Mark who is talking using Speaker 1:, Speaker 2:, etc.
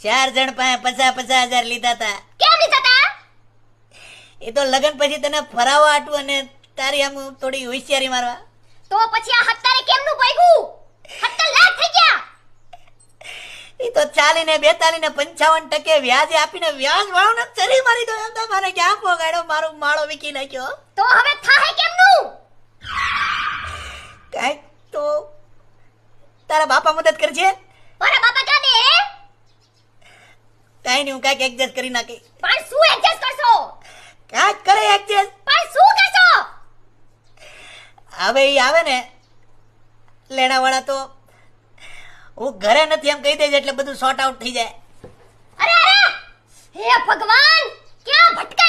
Speaker 1: 4 જણ પાસે 50,000 લીધા હતા.
Speaker 2: કેમ લીધા તા?
Speaker 1: એ તો લગન પછી તને ફરાવા આટું અને તારી આમ થોડી હોશિયારી મારવા.
Speaker 2: તો પછી આ 17 કેમનું ભાગ્યું? 17 લાખ થઈ ગયા.
Speaker 1: એ તો 40 ને 42 ને 55% વ્યાજ આપીને વ્યાજ વાળો ચરી મારી દો. એમ તો મારે ક્યાં પોગાડ્યો, મારો માળો વીકી નાખ્યો.
Speaker 2: તો હવે થાહે કેમનું?
Speaker 1: કાંઈક તો તારા બાપા મદદ કરજે.
Speaker 2: મારા બાપા કાને હે?
Speaker 1: કાંઈ નહીં, હું કાંઈક એડજસ્ટ કરી નાખી.
Speaker 2: પણ શું એડજસ્ટ કરશો?
Speaker 1: કાંઈક કરે એડજસ્ટ.
Speaker 2: પણ શું કરશો?
Speaker 1: હવે એ આવે ને લેણાવાળા તો હું ઘરે નથી એમ કહી દેજે એટલે બધું સોર્ટ આઉટ થઈ જાય.
Speaker 2: અરે અરે, હે ભગવાન, ક્યાં ભટકાઈ